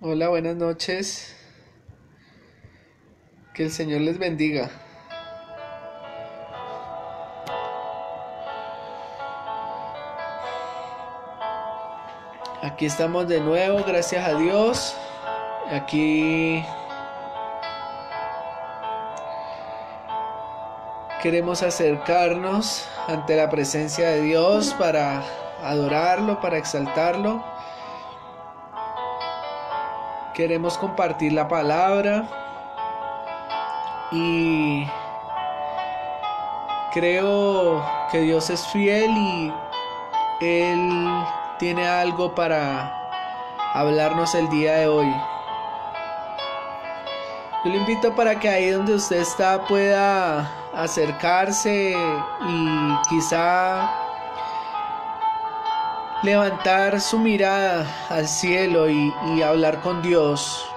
Hola, buenas noches. Que el Señor les bendiga. Aquí estamos de nuevo, gracias a Dios. Aquí queremos acercarnos ante la presencia de Dios para adorarlo, para exaltarlo. Queremos compartir la palabra y creo que Dios es fiel y Él tiene algo para hablarnos el día de hoy. Yo le invito para que ahí donde usted está pueda acercarse y quizá levantar su mirada al cielo y hablar con Dios.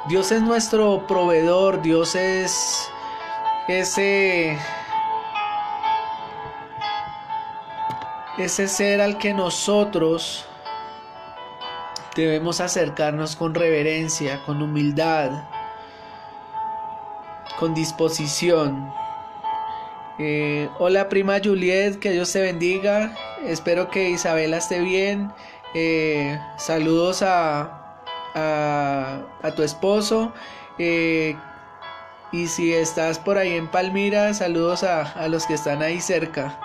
Dios es nuestro proveedor, Dios es ese ser al que nosotros debemos acercarnos con reverencia, con humildad, con disposición. Hola prima Juliet, que Dios te bendiga. Espero que Isabela esté bien. Saludos a tu esposo. Y si estás por ahí en Palmira, saludos a los que están ahí cerca.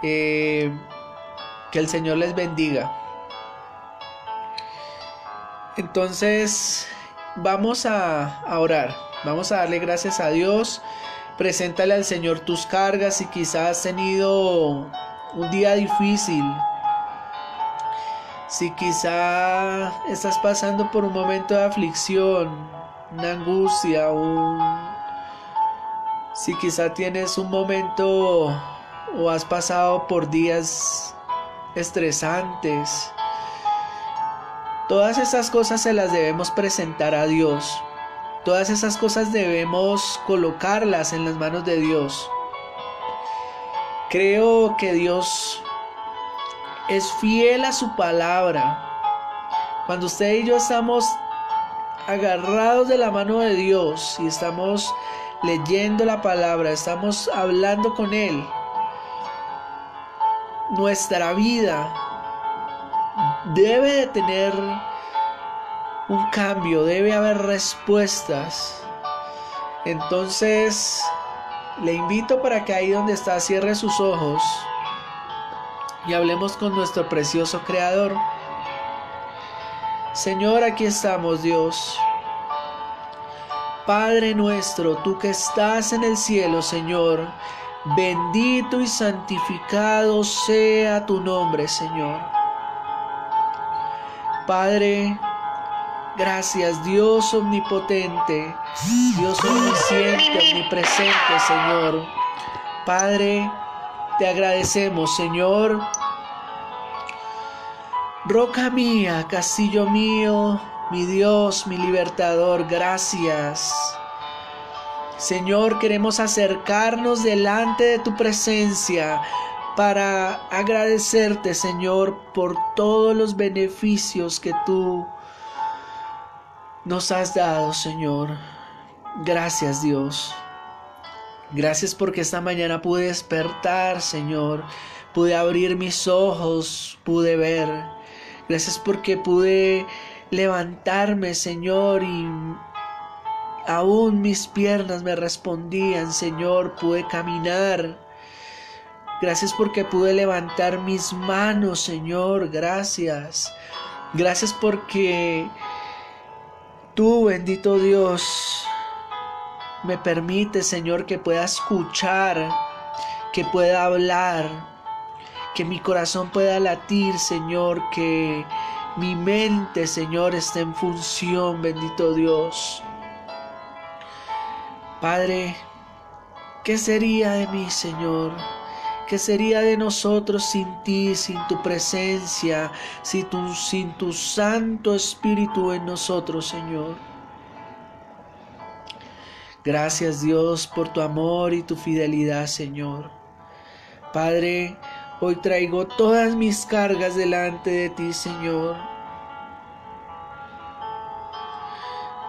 Que el Señor les bendiga. Entonces vamos a orar, vamos a darle gracias a Dios. Preséntale al Señor tus cargas. Si quizás has tenido un día difícil, si quizás estás pasando por un momento de aflicción, una angustia, si quizás tienes un momento o has pasado por días estresantes, todas esas cosas se las debemos presentar a Dios. Todas esas cosas debemos colocarlas en las manos de Dios. Creo que Dios es fiel a su palabra. Cuando usted y yo estamos agarrados de la mano de Dios y estamos leyendo la palabra, estamos hablando con Él, nuestra vida debe de tener un cambio, debe haber respuestas. Entonces le invito para que ahí donde está cierre sus ojos y hablemos con nuestro precioso Creador. Señor, aquí estamos, Dios. Padre nuestro, tú que estás en el cielo, Señor, bendito y santificado sea tu nombre, Señor. Padre, gracias, Dios omnipotente, Dios omnisciente, omnipresente, Señor. Padre, te agradecemos, Señor. Roca mía, castillo mío, mi Dios, mi libertador, gracias. Señor, queremos acercarnos delante de tu presencia para agradecerte, Señor, por todos los beneficios que tú nos has dado, Señor. Gracias, Dios. Gracias porque esta mañana pude despertar, Señor. Pude abrir mis ojos, pude ver. Gracias porque pude levantarme, Señor, y aún mis piernas me respondían, Señor. Pude caminar. Gracias porque pude levantar mis manos, Señor. Gracias. Gracias porque tú, bendito Dios, me permite, Señor, que pueda escuchar, que pueda hablar, que mi corazón pueda latir, Señor, que mi mente, Señor, esté en función, bendito Dios. Padre, ¿qué sería de mí, Señor? ¿Qué sería de nosotros sin ti, sin tu presencia, sin tu Santo Espíritu en nosotros, Señor? Gracias, Dios, por tu amor y tu fidelidad, Señor. Padre, hoy traigo todas mis cargas delante de ti, Señor.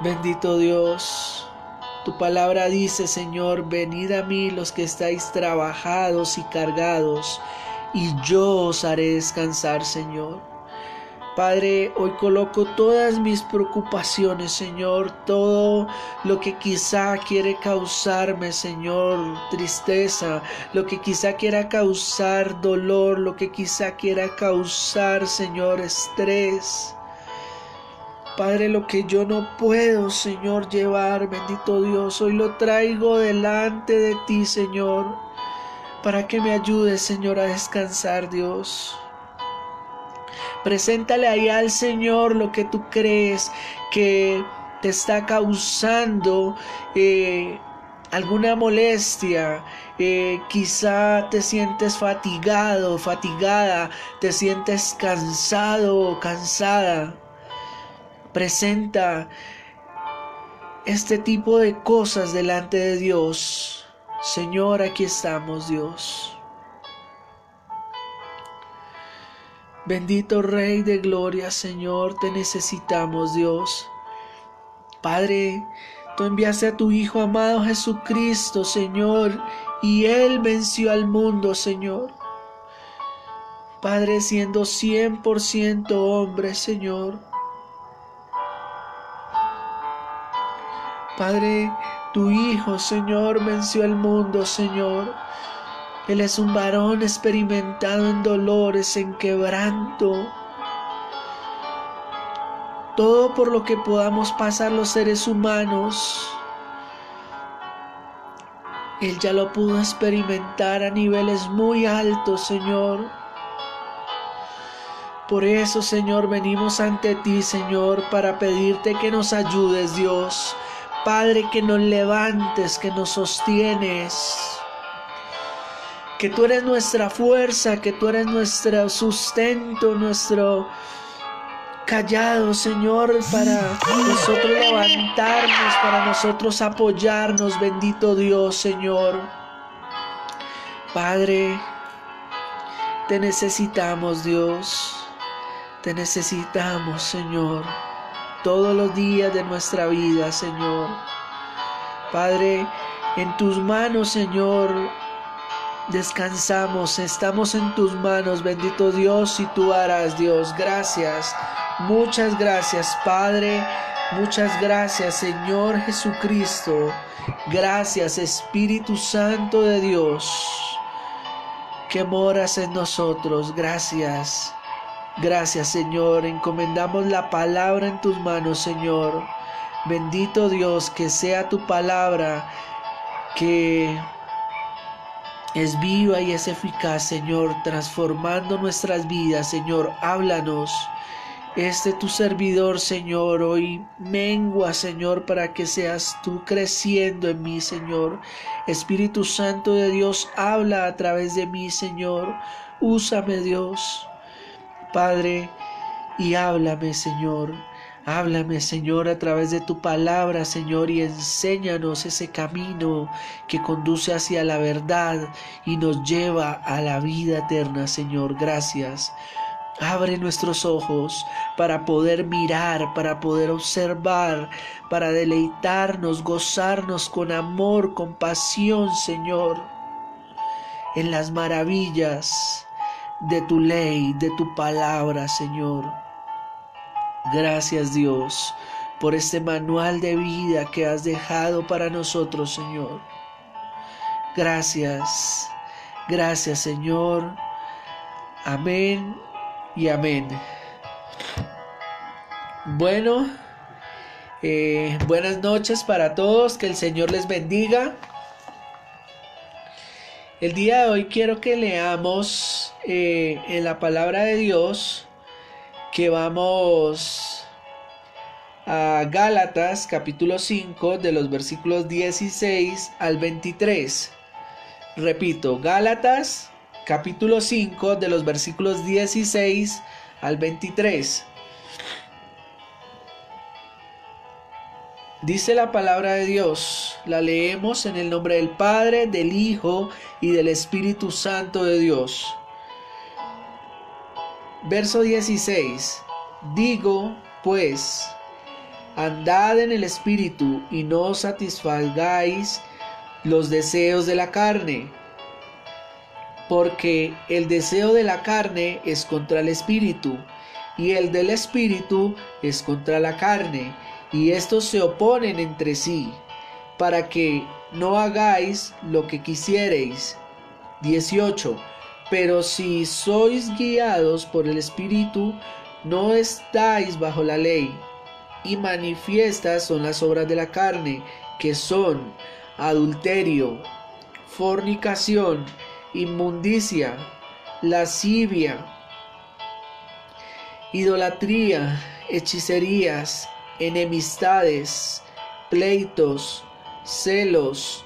Bendito Dios, tu palabra dice, Señor, venid a mí los que estáis trabajados y cargados, y yo os haré descansar, Señor. Padre, hoy coloco todas mis preocupaciones, Señor, todo lo que quizá quiere causarme, Señor, tristeza, lo que quizá quiera causar dolor, lo que quizá quiera causar, Señor, estrés. Padre, lo que yo no puedo, Señor, llevar, bendito Dios, hoy lo traigo delante de ti, Señor, para que me ayudes, Señor, a descansar, Dios. Preséntale ahí al Señor lo que tú crees que te está causando alguna molestia. Quizá te sientes fatigado, fatigada, te sientes cansado o cansada. Presenta este tipo de cosas delante de Dios. Señor, aquí estamos, Dios. Bendito Rey de Gloria, Señor, te necesitamos, Dios. Padre, tú enviaste a tu Hijo amado Jesucristo, Señor, y Él venció al mundo, Señor. Padre, siendo 100% hombre, Señor. Padre, tu Hijo, Señor, venció al mundo, Señor. Él es un varón experimentado en dolores, en quebranto. Todo por lo que podamos pasar los seres humanos, Él ya lo pudo experimentar a niveles muy altos, Señor. Por eso, Señor, venimos ante ti, Señor, para pedirte que nos ayudes, Dios. Padre, que nos levantes, que nos sostienes. Que tú eres nuestra fuerza, que tú eres nuestro sustento, nuestro callado, Señor, para nosotros levantarnos, para nosotros apoyarnos, bendito Dios, Señor. Padre, te necesitamos, Dios, te necesitamos, Señor, todos los días de nuestra vida, Señor. Padre, en tus manos, Señor, descansamos, estamos en tus manos, bendito Dios, y tú harás, Dios. Gracias, muchas gracias, Padre, muchas gracias, Señor Jesucristo. Gracias, Espíritu Santo de Dios, que moras en nosotros. Gracias, gracias, Señor. Encomendamos la palabra en tus manos, Señor. Bendito Dios, que sea tu palabra, que es viva y es eficaz, Señor, transformando nuestras vidas, Señor. Háblanos. Tu servidor, Señor, hoy mengua, Señor, para que seas tú creciendo en mí, Señor. Espíritu Santo de Dios, habla a través de mí, Señor. Úsame, Dios, Padre, y háblame, Señor. Háblame, Señor, a través de tu palabra, Señor, y enséñanos ese camino que conduce hacia la verdad y nos lleva a la vida eterna, Señor. Gracias. Abre nuestros ojos para poder mirar, para poder observar, para deleitarnos, gozarnos con amor, con pasión, Señor, en las maravillas de tu ley, de tu palabra, Señor. Gracias, Dios, por este manual de vida que has dejado para nosotros, Señor. Gracias, gracias, Señor. Amén y amén. Bueno, buenas noches para todos, que el Señor les bendiga. El día de hoy quiero que leamos en la palabra de Dios, que vamos a Gálatas capítulo 5 de los versículos 16 al 23. Repito, Gálatas capítulo 5 de los versículos 16 al 23. Dice la palabra de Dios, la leemos en el nombre del Padre, del Hijo y del Espíritu Santo de Dios. Verso 16. Digo, pues, Andad en el Espíritu y no satisfagáis los deseos de la carne, porque el deseo de la carne es contra el Espíritu, y el del Espíritu es contra la carne, y estos se oponen entre sí, para que no hagáis lo que quisiereis. 18. Pero si sois guiados por el Espíritu, no estáis bajo la ley. Y manifiestas son las obras de la carne, que son adulterio, fornicación, inmundicia, lascivia, idolatría, hechicerías, enemistades, pleitos, celos,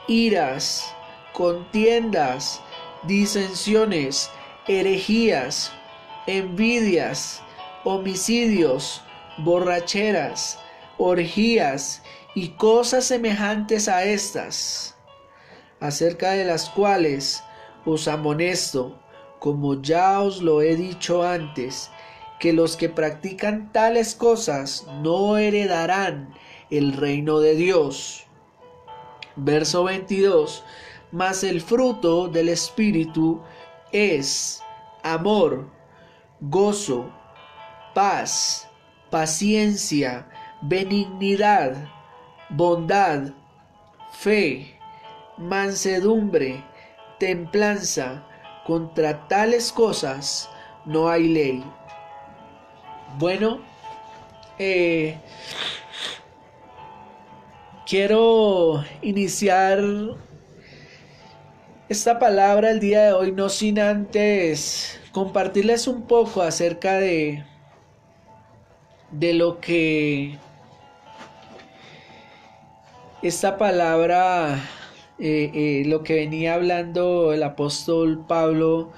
iras, contiendas, disensiones, herejías, envidias, homicidios, borracheras, orgías y cosas semejantes a estas, acerca de las cuales os amonesto, como ya os lo he dicho antes, que los que practican tales cosas no heredarán el reino de Dios. Verso 22. Mas el fruto del Espíritu es amor, gozo, paz, paciencia, benignidad, bondad, fe, mansedumbre, templanza. Contra tales cosas no hay ley. Bueno, quiero iniciar esta palabra el día de hoy no sin antes compartirles un poco acerca de lo que esta palabra, lo que venía hablando el apóstol Pablo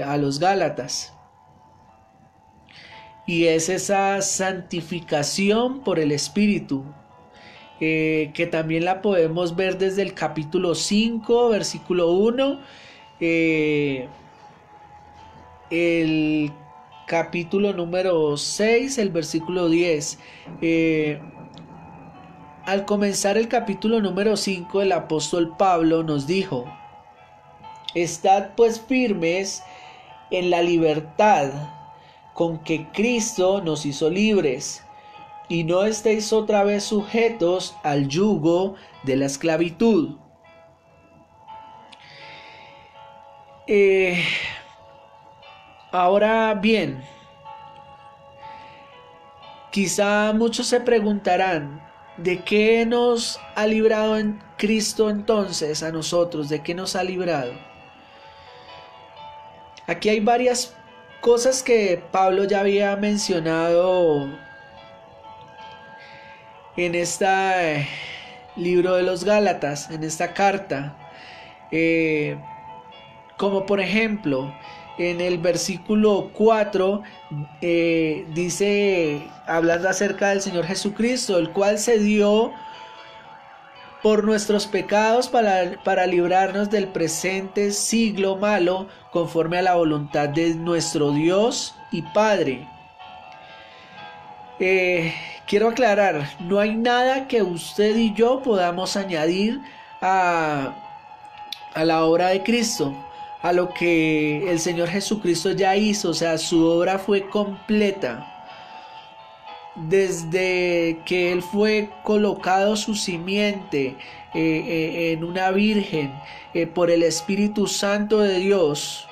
a los Gálatas. Y es esa santificación por el Espíritu, que también la podemos ver desde el capítulo 5, versículo 1, el capítulo número 6, el versículo 10. Al comenzar el capítulo número 5, el apóstol Pablo nos dijo: estad pues firmes en la libertad con que Cristo nos hizo libres, y no estéis otra vez sujetos al yugo de la esclavitud. Ahora bien, quizá muchos se preguntarán, ¿de qué nos ha librado en Cristo entonces a nosotros? ¿De qué nos ha librado? Aquí hay varias cosas que Pablo ya había mencionado en este libro de los Gálatas, en esta carta, como por ejemplo en el versículo 4 dice, hablando acerca del Señor Jesucristo, el cual se dio por nuestros pecados para librarnos del presente siglo malo, conforme a la voluntad de nuestro Dios y Padre. Quiero aclarar, no hay nada que usted y yo podamos añadir a la obra de Cristo, a lo que el Señor Jesucristo ya hizo. O sea, su obra fue completa. Desde que Él fue colocado su simiente en una virgen por el Espíritu Santo de Dios.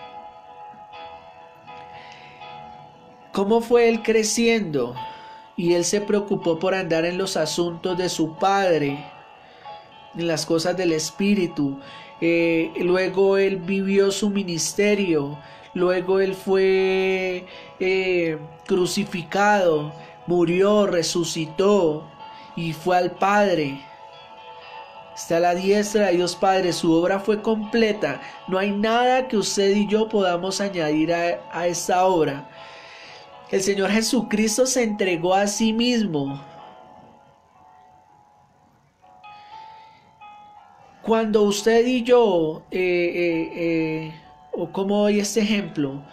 ¿Cómo fue Él creciendo? Y Él se preocupó por andar en los asuntos de su Padre, en las cosas del Espíritu. Luego Él vivió su ministerio. Luego Él fue crucificado, murió, resucitó y fue al Padre. Está a la diestra de Dios Padre. Su obra fue completa. No hay nada que usted y yo podamos añadir a esta obra. El Señor Jesucristo se entregó a sí mismo. Cuando usted y yo, o como doy este ejemplo,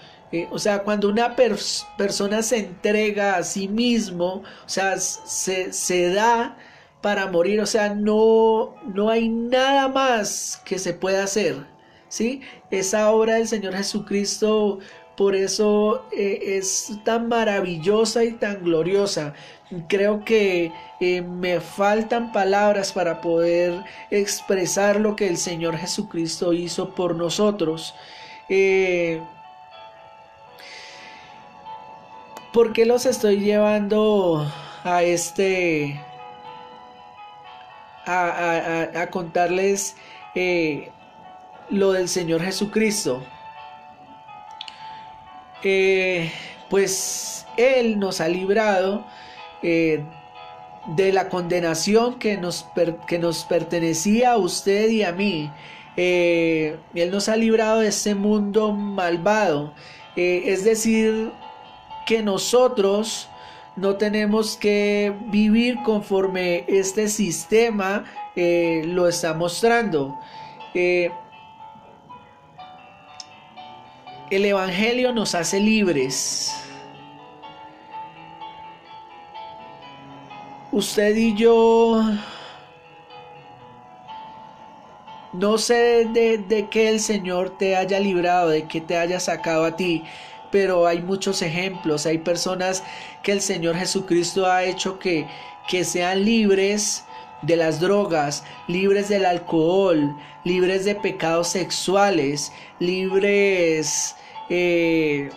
O sea, cuando una persona se entrega a sí mismo, o sea, se da para morir, o sea, no hay nada más que se pueda hacer, ¿sí? Esa obra del Señor Jesucristo, por eso es tan maravillosa y tan gloriosa. Creo que me faltan palabras para poder expresar lo que el Señor Jesucristo hizo por nosotros. ¿Por qué los estoy llevando a a contarles lo del Señor Jesucristo? Pues Él nos ha librado de la condenación que nos pertenecía a usted y a mí. Él nos ha librado de este mundo malvado. Es decir, que nosotros no tenemos que vivir conforme este sistema lo está mostrando. El Evangelio nos hace libres. Usted y yo, no sé de qué el Señor te haya librado, de qué te haya sacado a ti, pero hay muchos ejemplos. Hay personas que el Señor Jesucristo ha hecho que sean libres de las drogas, libres del alcohol, libres de pecados sexuales, libres de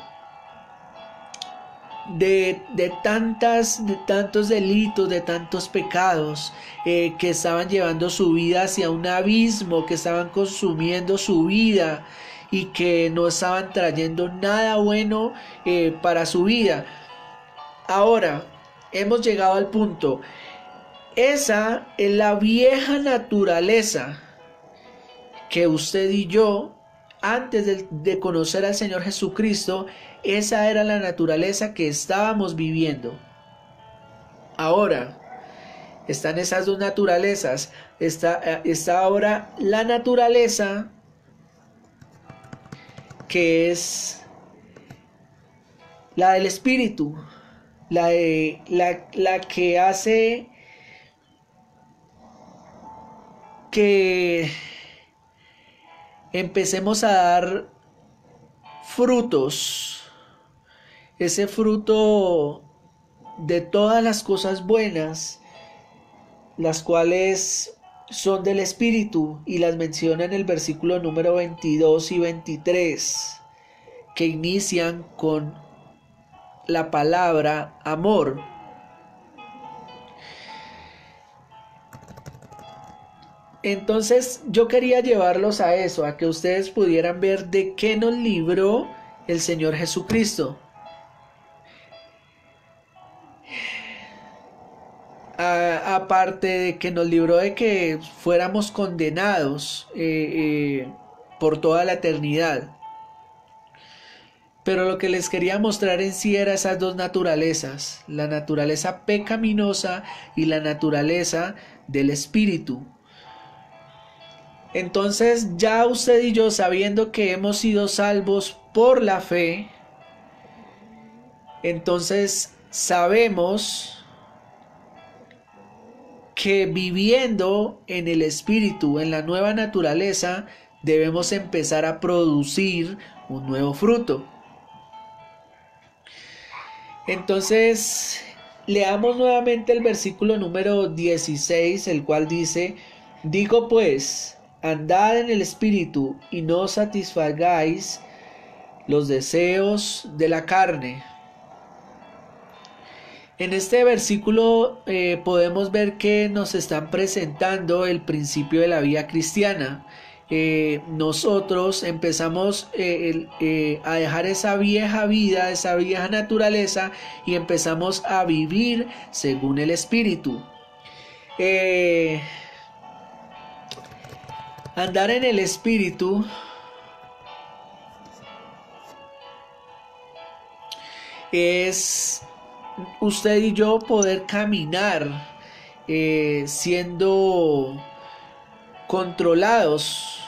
tantos delitos, de tantos pecados que estaban llevando su vida hacia un abismo, que estaban consumiendo su vida y que no estaban trayendo nada bueno para su vida. Ahora, hemos llegado al punto. Esa es la vieja naturaleza que usted y yo, antes de conocer al Señor Jesucristo, esa era la naturaleza que estábamos viviendo. Ahora, están esas dos naturalezas. Está ahora la naturaleza que es la del Espíritu, la que hace que empecemos a dar frutos, ese fruto de todas las cosas buenas, las cuales son del Espíritu, y las menciona en el versículo número 22 y 23, que inician con la palabra amor. Entonces yo quería llevarlos a eso, a que ustedes pudieran ver de qué nos libró el Señor Jesucristo. Aparte de que nos libró de que fuéramos condenados por toda la eternidad. Pero lo que les quería mostrar en sí era esas dos naturalezas, la naturaleza pecaminosa y la naturaleza del Espíritu. Entonces ya usted y yo, sabiendo que hemos sido salvos por la fe, entonces sabemos que viviendo en el Espíritu, en la nueva naturaleza, debemos empezar a producir un nuevo fruto. Entonces, leamos nuevamente el versículo número 16, el cual dice: digo pues, andad en el Espíritu y no satisfagáis los deseos de la carne. En este versículo podemos ver que nos están presentando el principio de la vida cristiana. Nosotros empezamos a dejar esa vieja vida, esa vieja naturaleza, y empezamos a vivir según el Espíritu. Andar en el Espíritu es usted y yo poder caminar siendo controlados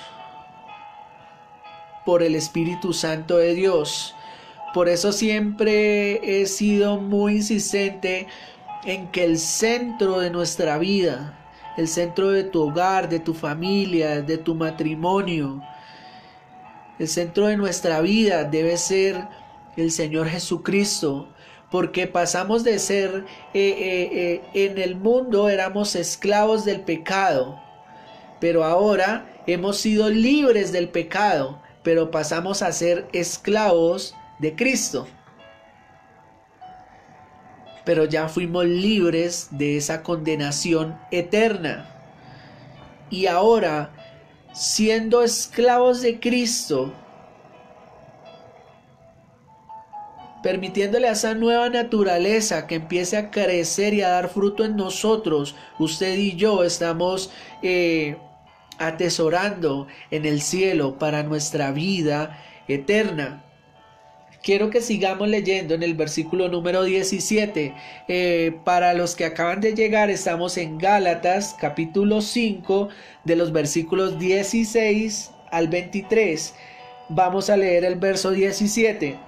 por el Espíritu Santo de Dios, Por eso siempre he sido muy insistente en que el centro de nuestra vida, el centro de tu hogar, de tu familia, de tu matrimonio, el centro de nuestra vida debe ser el Señor Jesucristo, porque pasamos de ser, en el mundo éramos esclavos del pecado, pero ahora hemos sido libres del pecado, pero pasamos a ser esclavos de Cristo. Pero ya fuimos libres de esa condenación eterna. Y ahora, siendo esclavos de Cristo, permitiéndole a esa nueva naturaleza que empiece a crecer y a dar fruto en nosotros, usted y yo estamos atesorando en el cielo para nuestra vida eterna. Quiero que sigamos leyendo en el versículo número 17. Para los que acaban de llegar, estamos en Gálatas capítulo 5 de los versículos 16 al 23. Vamos a leer el verso 17.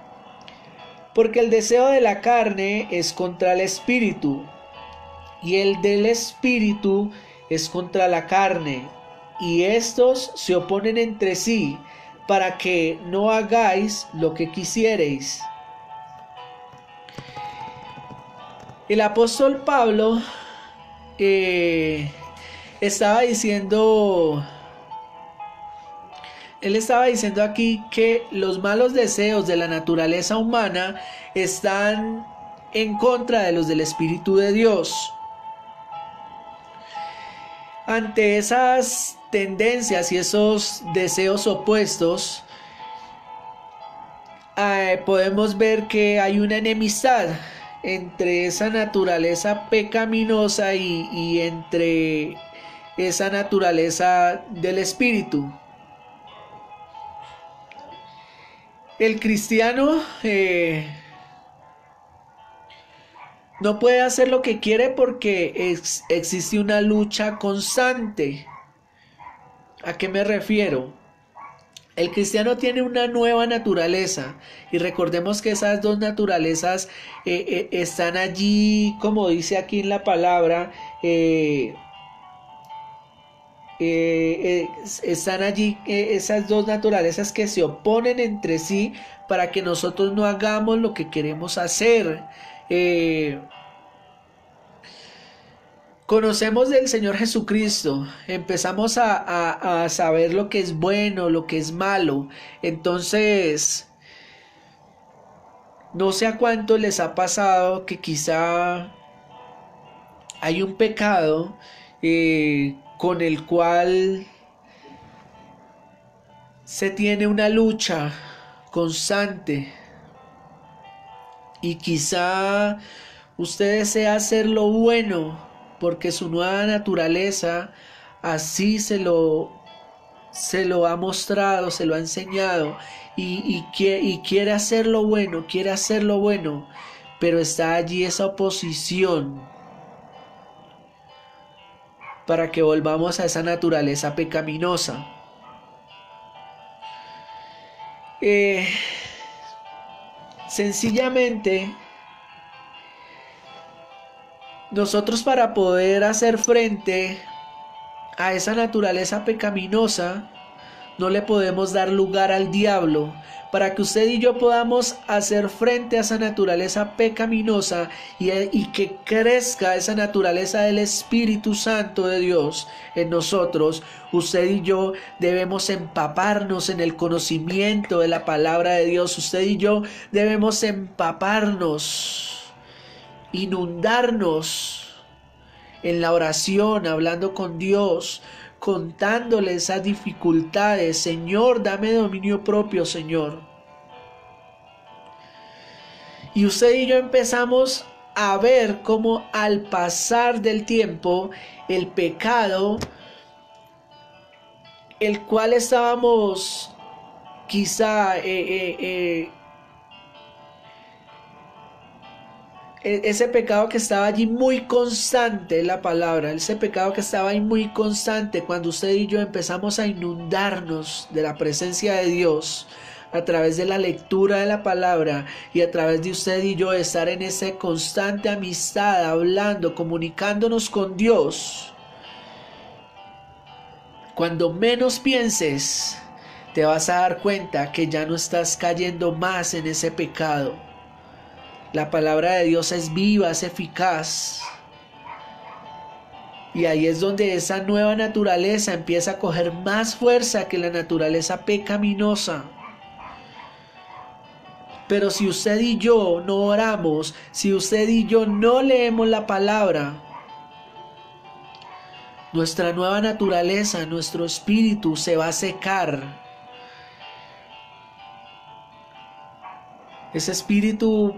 Porque el deseo de la carne es contra el espíritu, y el del espíritu es contra la carne, y estos se oponen entre sí, para que no hagáis lo que quisiereis. El apóstol Pablo estaba diciendo aquí que los malos deseos de la naturaleza humana están en contra de los del Espíritu de Dios. Ante esas tendencias y esos deseos opuestos, podemos ver que hay una enemistad entre esa naturaleza pecaminosa y entre esa naturaleza del espíritu. El cristiano no puede hacer lo que quiere porque existe una lucha constante. ¿A qué me refiero? El cristiano tiene una nueva naturaleza y recordemos que esas dos naturalezas están allí, como dice aquí en la palabra, están allí esas dos naturalezas que se oponen entre sí para que nosotros no hagamos lo que queremos hacer. Conocemos del Señor Jesucristo, empezamos a saber lo que es bueno, lo que es malo. Entonces, no sé a cuánto les ha pasado que quizá hay un pecado con el cual se tiene una lucha constante y quizá usted desea hacer lo bueno porque su nueva naturaleza así se lo ha mostrado, se lo ha enseñado y quiere hacer lo bueno, pero está allí esa oposición para que volvamos a esa naturaleza pecaminosa. Sencillamente, nosotros para poder hacer frente a esa naturaleza pecaminosa, no le podemos dar lugar al diablo. Para que usted y yo podamos hacer frente a esa naturaleza pecaminosa y que crezca esa naturaleza del Espíritu Santo de Dios en nosotros, usted y yo debemos empaparnos en el conocimiento de la palabra de Dios. Usted y yo debemos empaparnos, inundarnos en la oración, hablando con Dios, contándole esas dificultades. Señor, dame dominio propio, Señor. Y usted y yo empezamos a ver cómo al pasar del tiempo el pecado, el cual estábamos quizá ese pecado que estaba allí muy constante, la palabra, ese pecado que estaba ahí muy constante, cuando usted y yo empezamos a inundarnos de la presencia de Dios, a través de la lectura de la palabra y a través de usted y yo estar en esa constante amistad, hablando, comunicándonos con Dios, cuando menos pienses, te vas a dar cuenta que ya no estás cayendo más en ese pecado. La palabra de Dios es viva, es eficaz. Y ahí es donde esa nueva naturaleza empieza a coger más fuerza que la naturaleza pecaminosa. Pero si usted y yo no oramos, si usted y yo no leemos la palabra, nuestra nueva naturaleza, nuestro espíritu se va a secar. Ese espíritu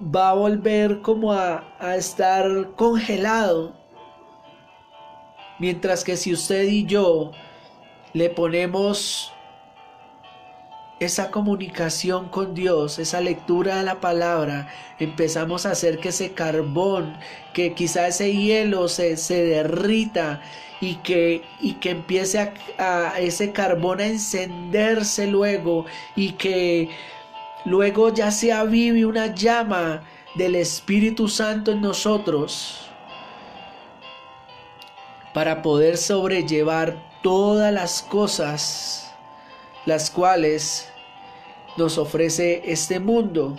va a volver como a estar congelado. Mientras que si usted y yo le ponemos esa comunicación con Dios, esa lectura de la palabra, empezamos a hacer que ese carbón, que quizá ese hielo se derrita y que empiece a ese carbón a encenderse luego y que luego ya se avive una llama del Espíritu Santo en nosotros para poder sobrellevar todas las cosas las cuales nos ofrece este mundo.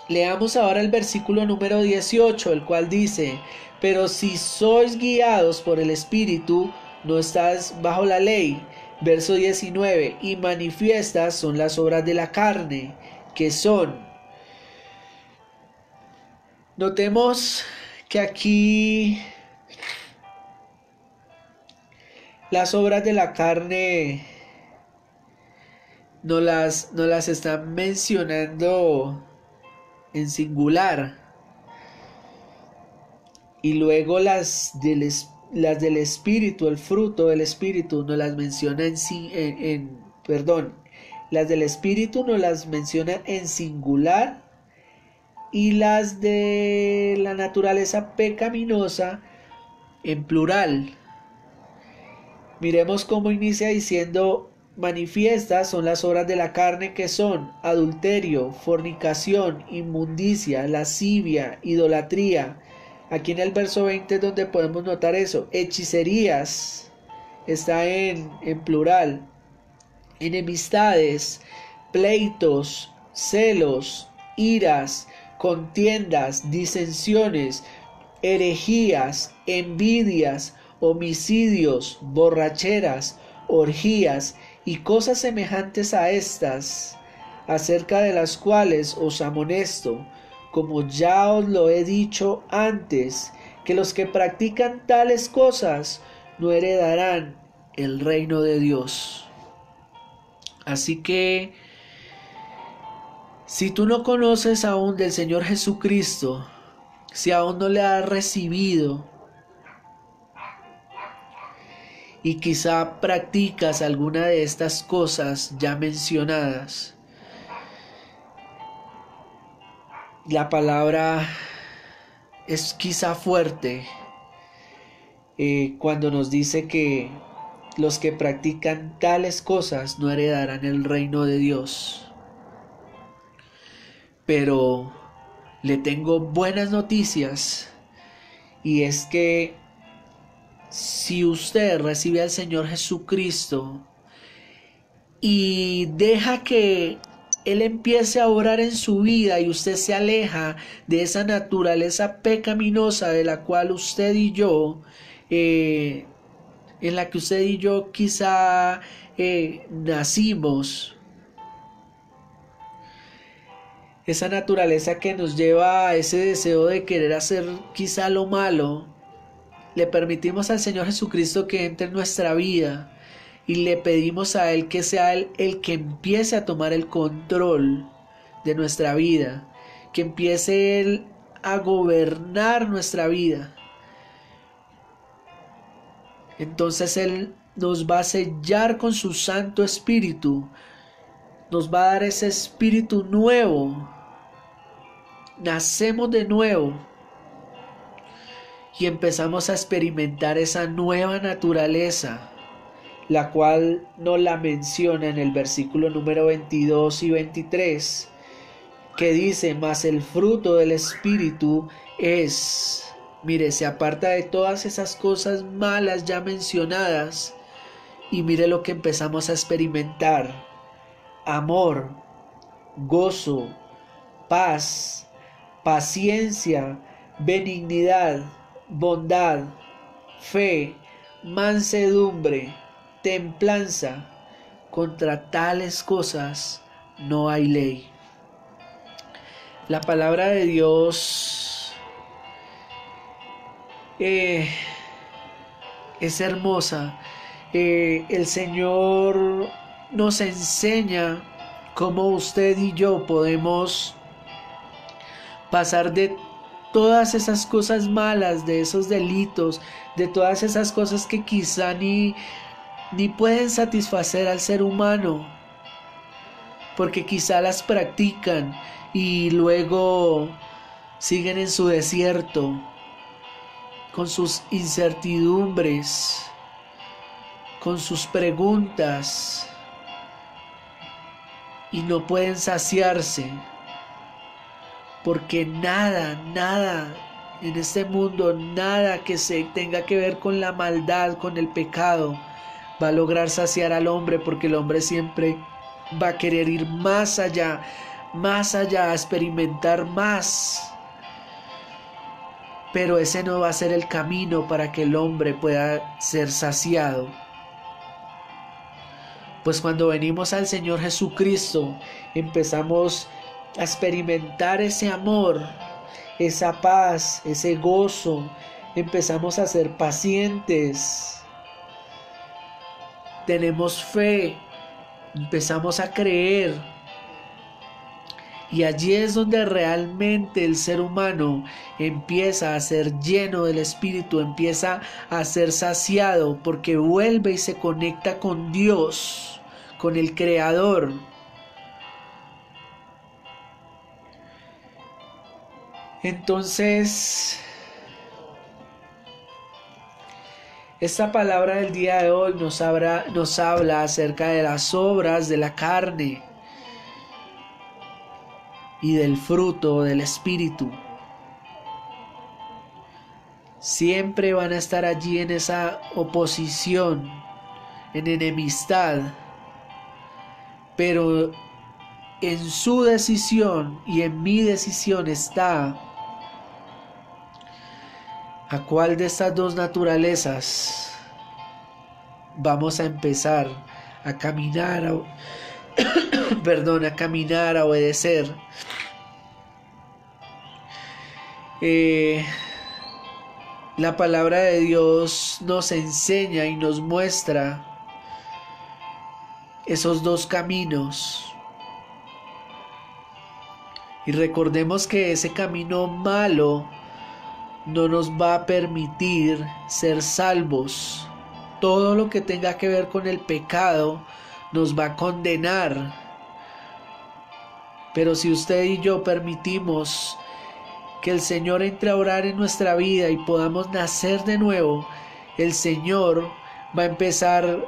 Leamos ahora el versículo número 18, el cual dice: pero si sois guiados por el Espíritu, no estás bajo la ley. Verso 19, y manifiestas son las obras de la carne, que son. Notemos que aquí las obras de la carne no las están mencionando en singular, y luego las del Espíritu, el fruto del Espíritu, no las menciona las del Espíritu no las menciona en singular, y las de la naturaleza pecaminosa en plural. Miremos cómo inicia diciendo: manifiestas son las obras de la carne, que son adulterio, fornicación, inmundicia, lascivia, idolatría. Aquí en el verso 20 es donde podemos notar eso. Hechicerías, está en plural. Enemistades, pleitos, celos, iras, contiendas, disensiones, herejías, envidias, homicidios, borracheras, orgías y cosas semejantes a estas, acerca de las cuales os amonesto, como ya os lo he dicho antes, que los que practican tales cosas no heredarán el reino de Dios. Así que, si tú no conoces aún del Señor Jesucristo, si aún no le has recibido, y quizá practicas alguna de estas cosas ya mencionadas, la palabra es quizá fuerte cuando nos dice que los que practican tales cosas no heredarán el reino de Dios. Pero le tengo buenas noticias, y es que si usted recibe al Señor Jesucristo y deja que Él empiece a obrar en su vida y usted se aleja de esa naturaleza pecaminosa de la cual usted y yo, en la que usted y yo quizá nacimos, esa naturaleza que nos lleva a ese deseo de querer hacer quizá lo malo, le permitimos al Señor Jesucristo que entre en nuestra vida y le pedimos a Él que sea Él el que empiece a tomar el control de nuestra vida, que empiece Él a gobernar nuestra vida. Entonces Él nos va a sellar con su Santo Espíritu, nos va a dar ese espíritu nuevo, nacemos de nuevo y empezamos a experimentar esa nueva naturaleza, la cual no la menciona en el versículo número 22 y 23, que dice: mas el fruto del Espíritu es, mire, se aparta de todas esas cosas malas ya mencionadas, y mire lo que empezamos a experimentar: amor, gozo, paz, paciencia, benignidad, bondad, fe, mansedumbre, templanza. Contra tales cosas no hay ley. La palabra de Dios es hermosa. El Señor nos enseña cómo usted y yo podemos pasar de todas esas cosas malas, de esos delitos, de todas esas cosas que quizá ni pueden satisfacer al ser humano, porque quizá las practican y luego siguen en su desierto con sus incertidumbres, con sus preguntas, y no pueden saciarse, porque nada en este mundo, nada que se tenga que ver con la maldad, con el pecado, va a lograr saciar al hombre, porque el hombre siempre va a querer ir más allá, a experimentar más. Pero ese no va a ser el camino para que el hombre pueda ser saciado. Pues cuando venimos al Señor Jesucristo, empezamos a experimentar ese amor, esa paz, ese gozo. Empezamos a ser pacientes. Tenemos fe, empezamos a creer. Y allí es donde realmente el ser humano empieza a ser lleno del Espíritu, empieza a ser saciado, porque vuelve y se conecta con Dios, con el Creador. Entonces, esta palabra del día de hoy nos habla acerca de las obras de la carne y del fruto del Espíritu. Siempre van a estar allí en esa oposición, en enemistad, pero en su decisión y en mi decisión está a cuál de estas dos naturalezas vamos a empezar a caminar, a caminar, a obedecer. La palabra de Dios nos enseña y nos muestra esos dos caminos. Y recordemos que ese camino malo no nos va a permitir ser salvos. Todo lo que tenga que ver con el pecado nos va a condenar. Pero si usted y yo permitimos que el Señor entre a orar en nuestra vida y podamos nacer de nuevo, el Señor va a empezar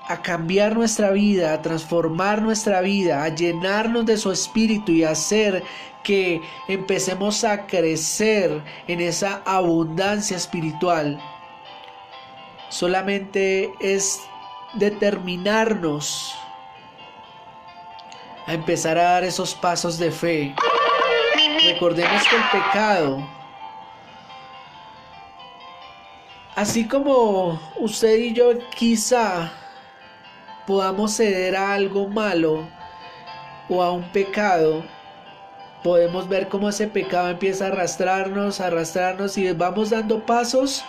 a cambiar nuestra vida, a transformar nuestra vida, a llenarnos de su Espíritu y a hacer que empecemos a crecer en esa abundancia espiritual. Solamente es determinarnos a empezar a dar esos pasos de fe. Recordemos que el pecado, así como usted y yo quizá podamos ceder a algo malo o a un pecado, podemos ver cómo ese pecado empieza a arrastrarnos y vamos dando pasos,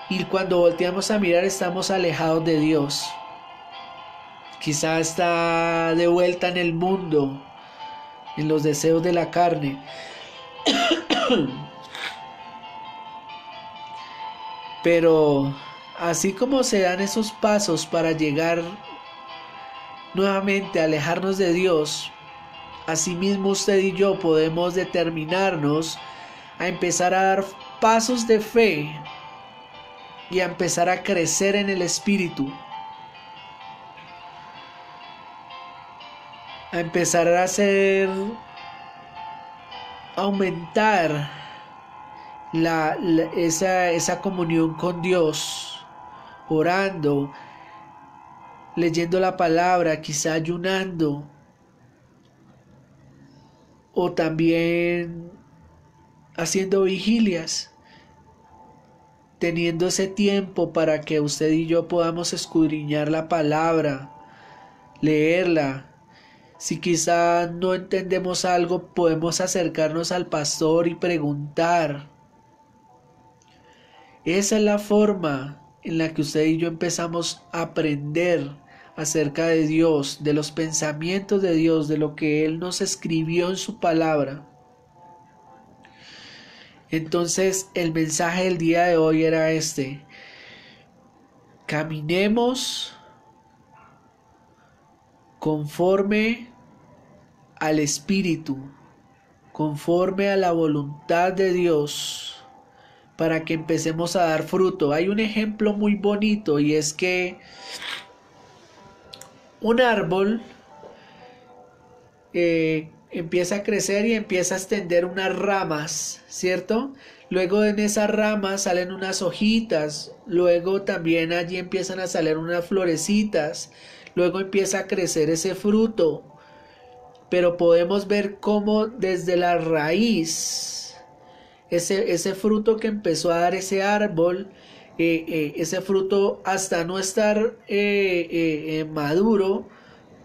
y cuando volteamos a mirar estamos alejados de Dios. Quizá está de vuelta en el mundo, en los deseos de la carne. Pero así como se dan esos pasos para llegar nuevamente a alejarnos de Dios, asimismo usted y yo podemos determinarnos a empezar a dar pasos de fe y a empezar a crecer en el Espíritu. a empezar a hacer aumentar esa comunión con Dios, orando, leyendo la palabra, quizá ayunando, o también haciendo vigilias, teniendo ese tiempo para que usted y yo podamos escudriñar la palabra, leerla. Si quizá no entendemos algo, podemos acercarnos al pastor y preguntar. Esa es la forma en la que usted y yo empezamos a aprender acerca de Dios, de los pensamientos de Dios, de lo que Él nos escribió en su palabra. Entonces, el mensaje del día de hoy era este: caminemos conforme al Espíritu, conforme a la voluntad de Dios, para que empecemos a dar fruto. Hay un ejemplo muy bonito, y es que un árbol empieza a crecer y empieza a extender unas ramas, ¿cierto? Luego en esas ramas salen unas hojitas, luego también allí empiezan a salir unas florecitas, luego empieza a crecer ese fruto, pero podemos ver cómo desde la raíz, ese fruto que empezó a dar ese árbol, ese fruto hasta no estar maduro,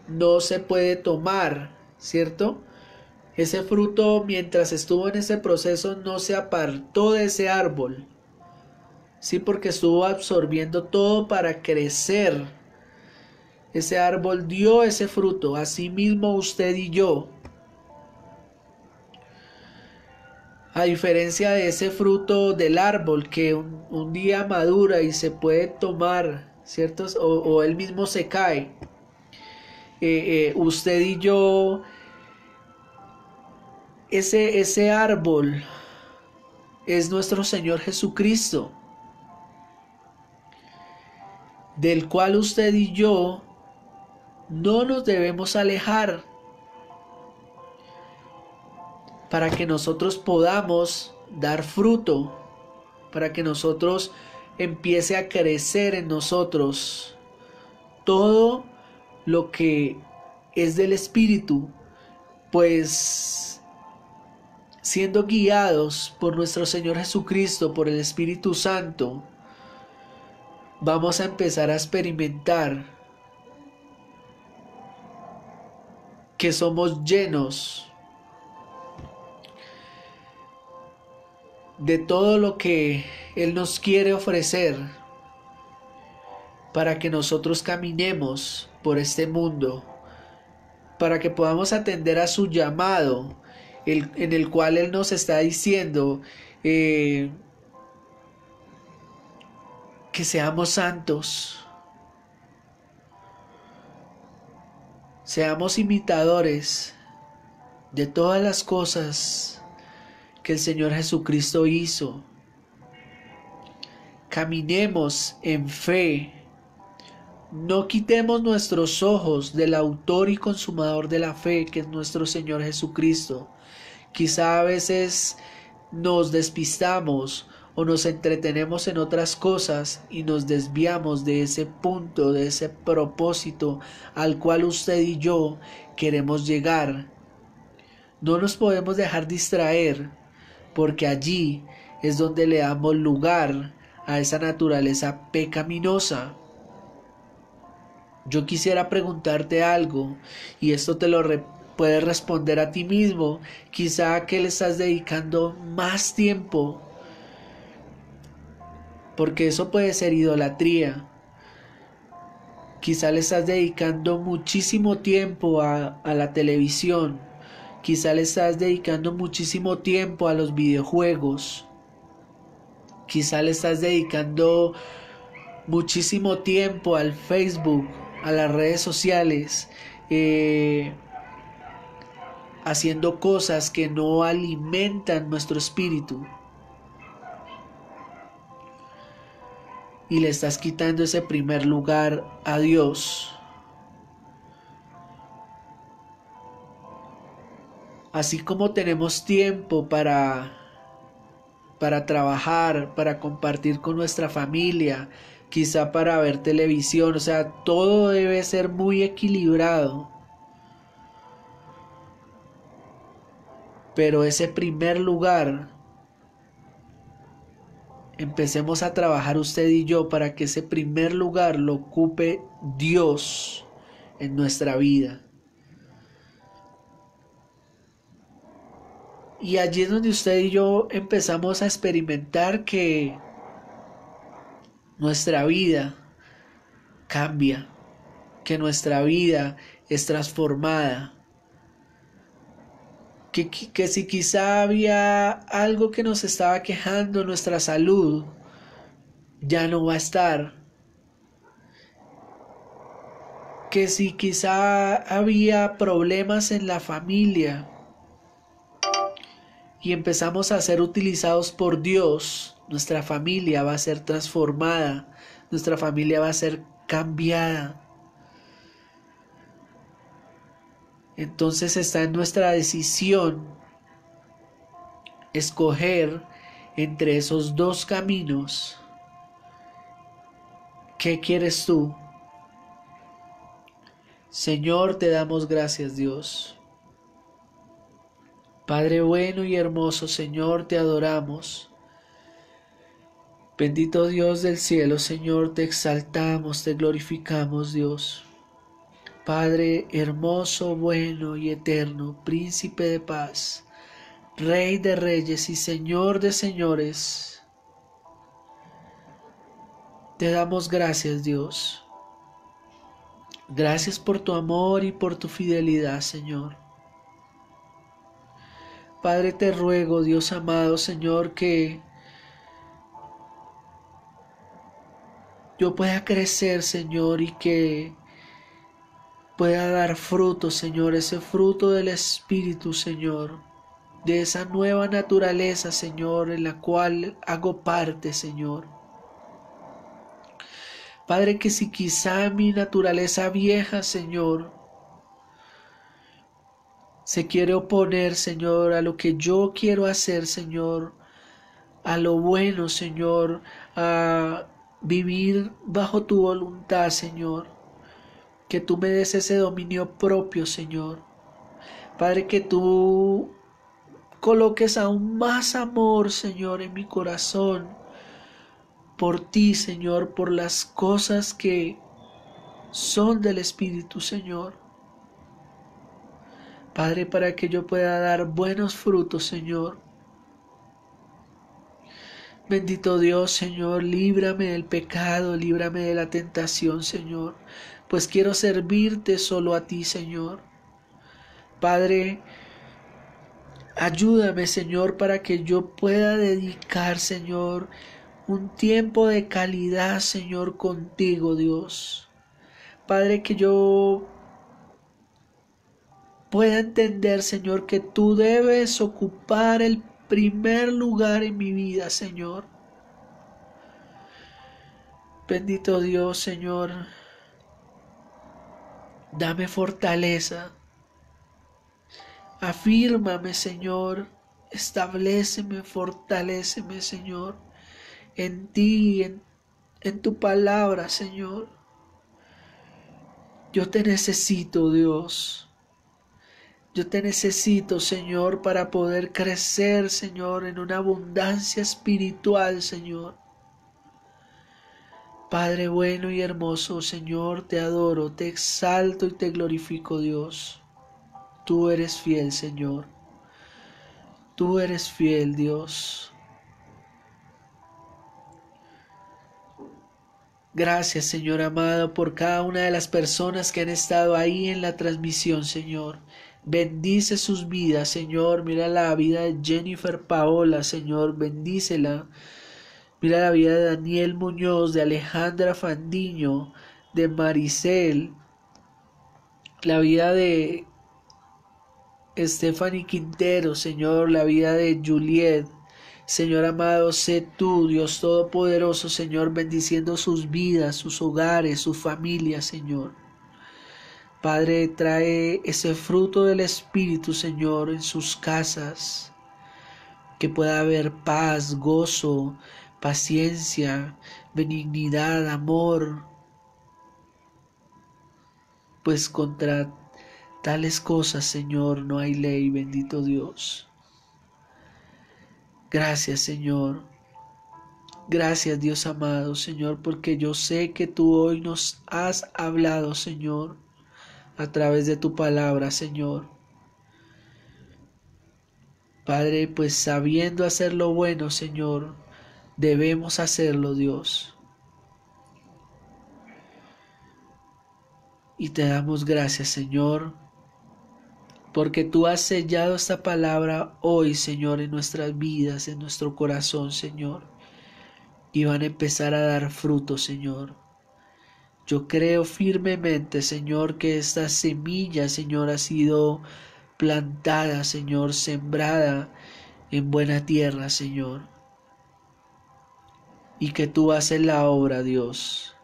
no se puede tomar, ¿cierto? Ese fruto, mientras estuvo en ese proceso, no se apartó de ese árbol, sí, porque estuvo absorbiendo todo para crecer. Ese árbol dio ese fruto. Asimismo usted y yo, a diferencia de ese fruto del árbol que un día madura y se puede tomar, ¿cierto? O él mismo se cae. Usted y yo, ese árbol es nuestro Señor Jesucristo, del cual usted y yo no nos debemos alejar, para que nosotros podamos dar fruto, para que nosotros empiece a crecer en nosotros todo lo que es del Espíritu, pues siendo guiados por nuestro Señor Jesucristo, por el Espíritu Santo, vamos a empezar a experimentar que somos llenos de todo lo que Él nos quiere ofrecer para que nosotros caminemos por este mundo, para que podamos atender a su llamado, en el cual Él nos está diciendo que seamos santos, seamos imitadores de todas las cosas que el Señor Jesucristo hizo. Caminemos en fe. No quitemos nuestros ojos del autor y consumador de la fe, que es nuestro Señor Jesucristo. Quizá a veces nos despistamos o nos entretenemos en otras cosas y nos desviamos de ese punto, de ese propósito al cual usted y yo queremos llegar. No nos podemos dejar distraer, porque allí es donde le damos lugar a esa naturaleza pecaminosa. Yo quisiera preguntarte algo, y esto te lo puedes responder a ti mismo. Quizá a qué le estás dedicando más tiempo, porque eso puede ser idolatría. Quizá le estás dedicando muchísimo tiempo a la televisión. Quizá le estás dedicando muchísimo tiempo a los videojuegos. Quizá le estás dedicando muchísimo tiempo al Facebook, a las redes sociales, haciendo cosas que no alimentan nuestro espíritu. Y le estás quitando ese primer lugar a Dios. Así como tenemos tiempo para trabajar, para compartir con nuestra familia, quizá para ver televisión, o sea, todo debe ser muy equilibrado. Pero ese primer lugar, empecemos a trabajar usted y yo para que ese primer lugar lo ocupe Dios en nuestra vida. Y allí es donde usted y yo empezamos a experimentar que nuestra vida cambia, que nuestra vida es transformada, que si quizá había algo que nos estaba quejando, nuestra salud ya no va a estar, que si quizá había problemas en la familia y empezamos a ser utilizados por Dios, nuestra familia va a ser transformada, nuestra familia va a ser cambiada. Entonces está en nuestra decisión escoger entre esos dos caminos. ¿Qué quieres tú? Señor, te damos gracias, Dios. Padre bueno y hermoso, Señor, te adoramos. Bendito Dios del cielo, Señor, te exaltamos, te glorificamos, Dios. Padre hermoso, bueno y eterno, príncipe de paz, Rey de reyes y Señor de señores, te damos gracias, Dios. Gracias por tu amor y por tu fidelidad, Señor. Padre, te ruego, Dios amado, Señor, que yo pueda crecer, Señor, y que pueda dar fruto, Señor, ese fruto del Espíritu, Señor, de esa nueva naturaleza, Señor, en la cual hago parte, Señor. Padre, que si quizá mi naturaleza vieja, Señor, se quiere oponer, Señor, a lo que yo quiero hacer, Señor, a lo bueno, Señor, a vivir bajo tu voluntad, Señor, que tú me des ese dominio propio, Señor. Padre, que tú coloques aún más amor, Señor, en mi corazón por ti, Señor, por las cosas que son del Espíritu, Señor. Padre, para que yo pueda dar buenos frutos, Señor. Bendito Dios, Señor, líbrame del pecado, líbrame de la tentación, Señor, pues quiero servirte solo a ti, Señor. Padre, ayúdame, Señor, para que yo pueda dedicar, Señor, un tiempo de calidad, Señor, contigo, Dios. Padre, que yo pueda entender, Señor, que tú debes ocupar el primer lugar en mi vida, Señor. Bendito Dios, Señor, dame fortaleza. Afírmame, Señor, establéceme, fortaléceme, Señor, en ti, en tu palabra, Señor. Yo te necesito, Dios. Yo te necesito, Señor, para poder crecer, Señor, en una abundancia espiritual, Señor. Padre bueno y hermoso, Señor, te adoro, te exalto y te glorifico, Dios. Tú eres fiel, Señor. Tú eres fiel, Dios. Gracias, Señor amado, por cada una de las personas que han estado ahí en la transmisión, Señor. Bendice sus vidas, Señor. Mira la vida de Jennifer Paola, Señor. Bendícela. Mira la vida de Daniel Muñoz, de Alejandra Fandiño, de Maricel. La vida de Stephanie Quintero, Señor. La vida de Juliet. Señor amado, sé tú, Dios Todopoderoso, Señor, bendiciendo sus vidas, sus hogares, sus familias, Señor. Padre, trae ese fruto del Espíritu, Señor, en sus casas, que pueda haber paz, gozo, paciencia, benignidad, amor, pues contra tales cosas, Señor, no hay ley, bendito Dios. Gracias, Señor. Gracias, Dios amado, Señor, porque yo sé que tú hoy nos has hablado, Señor, a través de tu palabra, Señor. Padre, pues sabiendo hacer lo bueno, Señor, debemos hacerlo, Dios. Y te damos gracias, Señor, porque tú has sellado esta palabra hoy, Señor, en nuestras vidas, en nuestro corazón, Señor. Y van a empezar a dar fruto, Señor. Yo creo firmemente, Señor, que esta semilla, Señor, ha sido plantada, Señor, sembrada en buena tierra, Señor. Y que tú haces la obra, Dios.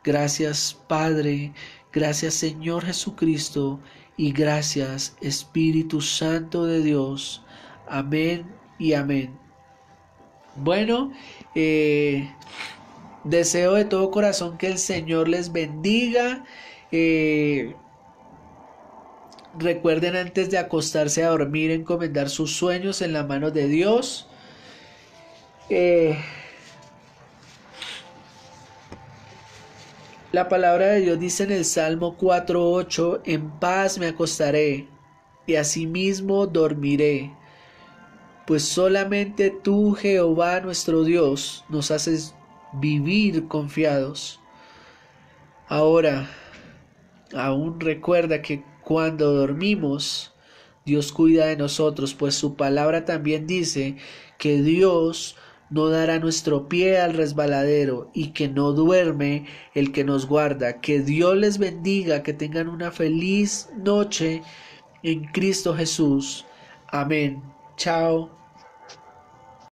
Gracias, Padre. Gracias, Señor Jesucristo. Y gracias, Espíritu Santo de Dios. Amén y amén. Bueno, deseo de todo corazón que el Señor les bendiga. Recuerden antes de acostarse a dormir encomendar sus sueños en la mano de Dios. La palabra de Dios dice en el Salmo 4:8: en paz me acostaré y asimismo dormiré, pues solamente tú, Jehová nuestro Dios, nos haces vivir confiados. Ahora, aún recuerda que cuando dormimos, Dios cuida de nosotros, pues su palabra también dice que Dios no dará nuestro pie al resbaladero y que no duerme el que nos guarda. Que Dios les bendiga, que tengan una feliz noche en Cristo Jesús. Amén. Chao.